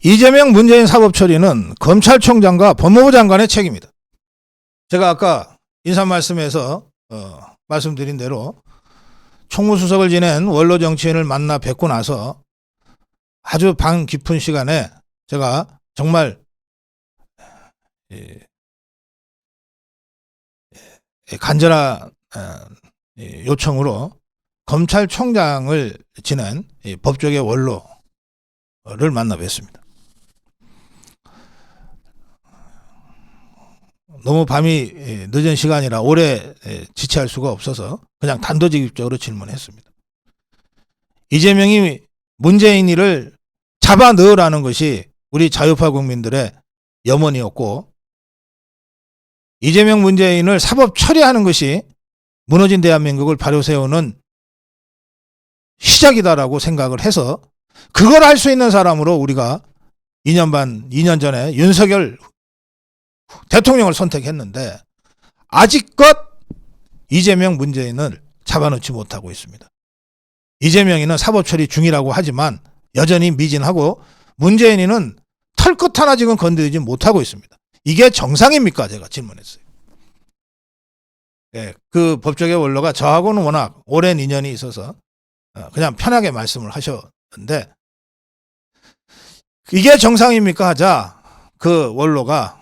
이재명 문재인 사법 처리는 검찰총장과 법무부 장관의 책임이다. 제가 아까 인사 말씀에서 말씀드린 대로 총무수석을 지낸 원로 정치인을 만나 뵙고 나서 아주 방 깊은 시간에 제가 정말 간절한 요청으로 검찰총장을 지낸 법조계 원로를 만나 뵀습니다. 너무 밤이 늦은 시간이라 오래 지체할 수가 없어서 그냥 단도직입적으로 질문했습니다. 이재명이 문재인이를 잡아 넣으라는 것이 우리 자유파 국민들의 염원이었고, 이재명 문재인을 사법 처리하는 것이 무너진 대한민국을 바로 세우는 시작이다라고 생각을 해서 그걸 할 수 있는 사람으로 우리가 2년 전에 윤석열 대통령을 선택했는데 아직껏 이재명 문재인을 잡아놓지 못하고 있습니다. 이재명이는 사법처리 중이라고 하지만 여전히 미진하고 문재인이는 털끝 하나 지금 건드리지 못하고 있습니다. 이게 정상입니까? 제가 질문했어요. 그 법조계 원로가 저하고는 워낙 오랜 인연이 있어서 그냥 편하게 말씀을 하셨는데, 이게 정상입니까? 하자 그 원로가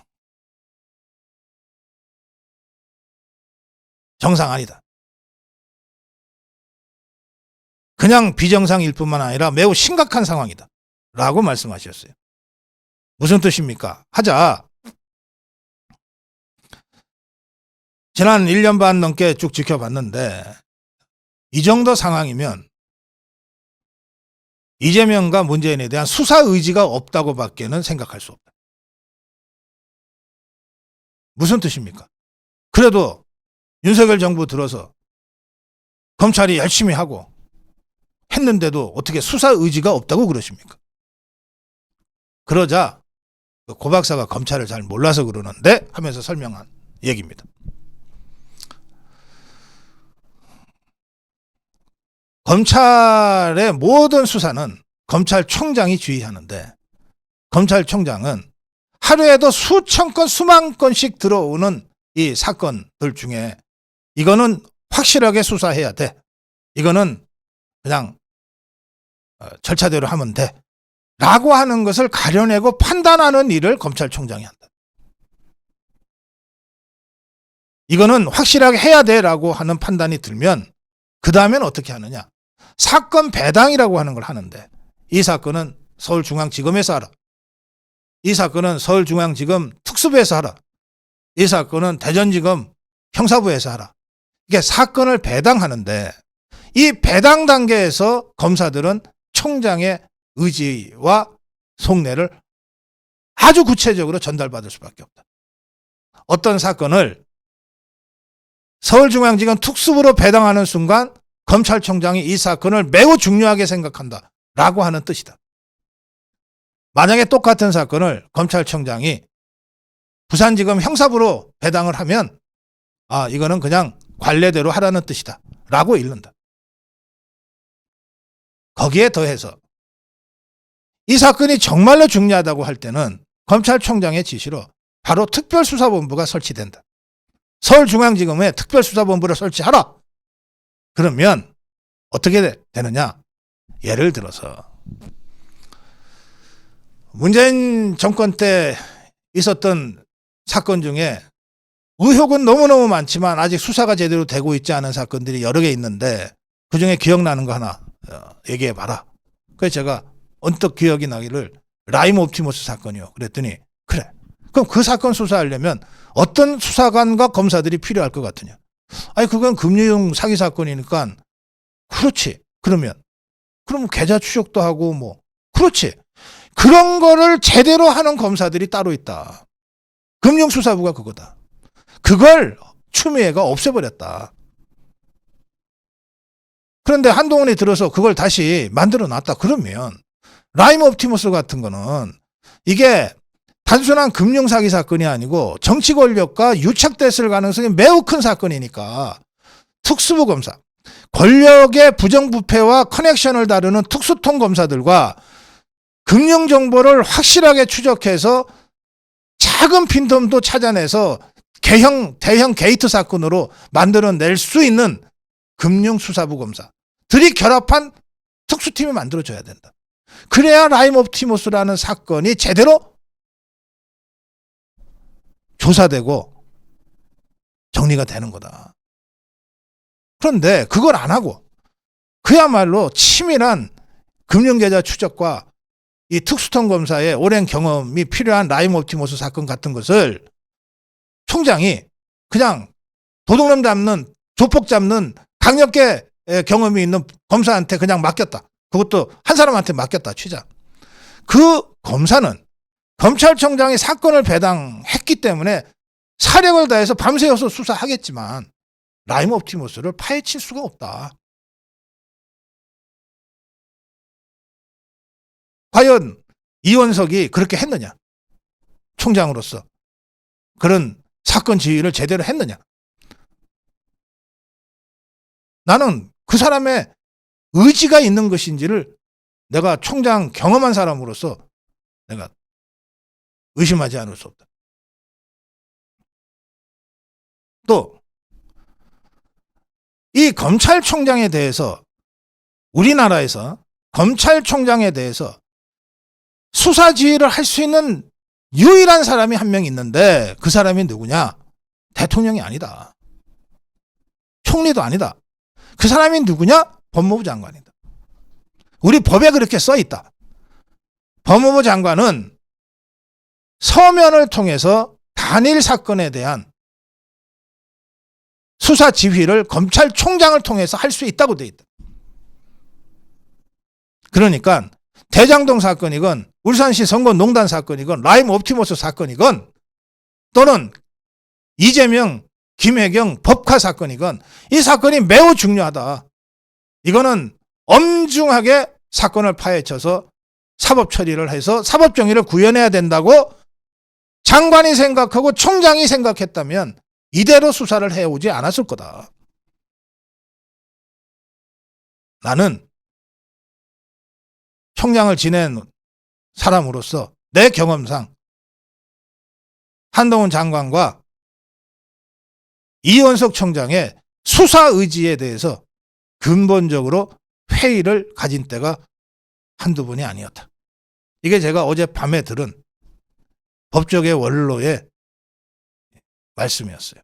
정상 아니다. 그냥 비정상일 뿐만 아니라 매우 심각한 상황이다 라고 말씀하셨어요. 무슨 뜻입니까? 하자 지난 1년 반 넘게 쭉 지켜봤는데 이 정도 상황이면 이재명과 문재인에 대한 수사 의지가 없다고 밖에는 생각할 수 없다. 무슨 뜻입니까? 그래도 윤석열 정부 들어서 검찰이 열심히 하고 했는데도 어떻게 수사 의지가 없다고 그러십니까? 그러자 고 박사가 검찰을 잘 몰라서 그러는데 하면서 설명한 얘기입니다. 검찰의 모든 수사는 검찰총장이 지휘하는데 검찰총장은 하루에도 수천 건 수만 건씩 들어오는 이 사건들 중에 이거는 확실하게 수사해야 돼, 이거는 그냥 절차대로 하면 돼 라고 하는 것을 가려내고 판단하는 일을 검찰총장이 한다. 이거는 확실하게 해야 돼 라고 하는 판단이 들면 그 다음엔 어떻게 하느냐, 사건 배당이라고 하는 걸 하는데 이 사건은 서울중앙지검에서 하라, 이 사건은 서울중앙지검 특수부에서 하라, 이 사건은 대전지검 형사부에서 하라. 이게 사건을 배당하는데 이 배당 단계에서 검사들은 총장의 의지와 속내를 아주 구체적으로 전달받을 수밖에 없다. 어떤 사건을 서울중앙지검 특수부로 배당하는 순간 검찰총장이 이 사건을 매우 중요하게 생각한다 라고 하는 뜻이다. 만약에 똑같은 사건을 검찰총장이 부산지검 형사부로 배당을 하면 이거는 그냥 관례대로 하라는 뜻이다 라고 읽는다. 거기에 더해서 이 사건이 정말로 중요하다고 할 때는 검찰총장의 지시로 바로 특별수사본부가 설치된다. 서울중앙지검에 특별수사본부를 설치하라. 그러면 어떻게 되느냐, 예를 들어서 문재인 정권 때 있었던 사건 중에 의혹은 너무너무 많지만 아직 수사가 제대로 되고 있지 않은 사건들이 여러 개 있는데 그중에 기억나는 거 하나 얘기해봐라. 그래서 제가 언뜻 기억이 나기를 라임 옵티머스 사건이요. 그랬더니 그래, 그럼 그 사건 수사하려면 어떤 수사관과 검사들이 필요할 것 같으냐. 아니 그건 금융 사기 사건이니까 그렇지. 그럼 계좌 추적도 하고 뭐 그렇지. 그런 거를 제대로 하는 검사들이 따로 있다. 금융수사부가 그거다. 그걸 추미애가 없애버렸다. 그런데 한동훈이 들어서 그걸 다시 만들어 놨다. 그러면 라임 옵티머스 같은 거는 이게 단순한 금융사기 사건이 아니고 정치 권력과 유착됐을 가능성이 매우 큰 사건이니까 특수부 검사, 권력의 부정부패와 커넥션을 다루는 특수통 검사들과 금융 정보를 확실하게 추적해서 작은 빈틈도 찾아내서 대형 게이트 사건으로 만들어낼 수 있는 금융수사부 검사들이 결합한 특수팀이 만들어져야 된다. 그래야 라임 옵티머스라는 사건이 제대로 조사되고 정리가 되는 거다. 그런데 그걸 안 하고 그야말로 치밀한 금융계좌 추적과 이 특수통 검사의 오랜 경험이 필요한 라임 옵티머스 사건 같은 것을 총장이 그냥 도둑놈 잡는, 조폭 잡는 강력계 경험이 있는 검사한테 그냥 맡겼다. 그것도 한 사람한테 맡겼다 치자. 그 검사는 검찰청장이 사건을 배당했기 때문에 사력을 다해서 밤새워서 수사하겠지만 라임 옵티머스를 파헤칠 수가 없다. 과연 이원석이 그렇게 했느냐? 총장으로서 그런 사건 지휘를 제대로 했느냐? 나는 그 사람의 의지가 있는 것인지를 내가 총장 경험한 사람으로서 내가 의심하지 않을 수 없다. 또 이 검찰총장에 대해서 우리나라에서 검찰총장에 대해서 수사 지휘를 할 수 있는 유일한 사람이 한 명 있는데 그 사람이 누구냐? 대통령이 아니다. 총리도 아니다. 그 사람이 누구냐? 법무부 장관이다. 우리 법에 그렇게 써 있다. 법무부 장관은 서면을 통해서 단일 사건에 대한 수사 지휘를 검찰총장을 통해서 할 수 있다고 돼 있다. 그러니까 대장동 사건이건 울산시 선거농단 사건이건 라임 옵티머스 사건이건 또는 이재명, 김혜경 법카 사건이건 이 사건이 매우 중요하다. 이거는 엄중하게 사건을 파헤쳐서 사법 처리를 해서 사법 정의를 구현해야 된다고 장관이 생각하고 총장이 생각했다면 이대로 수사를 해오지 않았을 거다. 나는 총장을 지낸 사람으로서 내 경험상 한동훈 장관과 이원석 총장의 수사 의지에 대해서 근본적으로 회의를 가진 때가 한두 번이 아니었다. 이게 제가 어젯밤에 들은 법조계 원로의 말씀이었어요.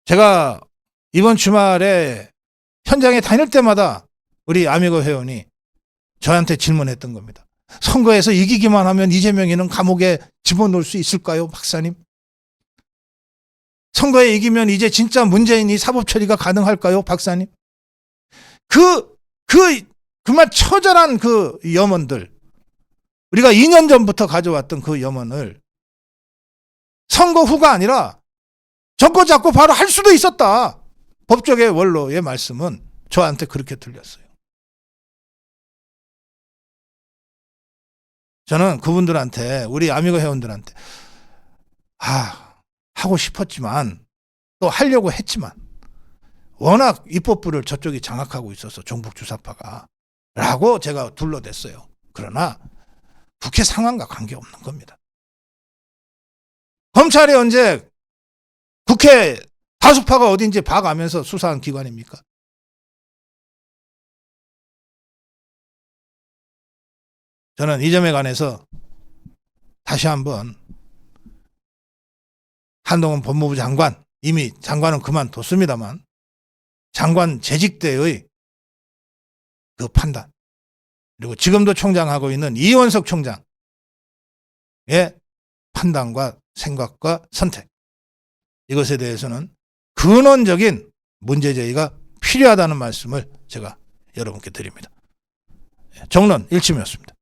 제가 이번 주말에 현장에 다닐 때마다 우리 아미고 회원이 저한테 질문했던 겁니다. 선거에서 이기기만 하면 이재명이는 감옥에 집어넣을 수 있을까요, 박사님? 선거에 이기면 이제 진짜 문재인이 사법 처리가 가능할까요, 박사님? 그만 처절한 그 염원들, 우리가 2년 전부터 가져왔던 그 염원을 선거 후가 아니라 정권 잡고 바로 할 수도 있었다. 법조계 원로의 말씀은 저한테 그렇게 들렸어요. 저는 그분들한테, 우리 아미고 회원들한테 하고 싶었지만 또 하려고 했지만 워낙 입법부를 저쪽이 장악하고 있어서 종북주사파가 라고 제가 둘러댔어요. 그러나 국회 상황과 관계없는 겁니다. 검찰이 언제 국회 다수파가 어딘지 봐가면서 수사한 기관입니까? 저는 이 점에 관해서 다시 한번 한동훈 법무부 장관, 이미 장관은 그만뒀습니다만 장관 재직 때의 그 판단, 그리고 지금도 총장하고 있는 이원석 총장의 판단과 생각과 선택, 이것에 대해서는 근원적인 문제 제기가 필요하다는 말씀을 제가 여러분께 드립니다. 정론 일침이었습니다.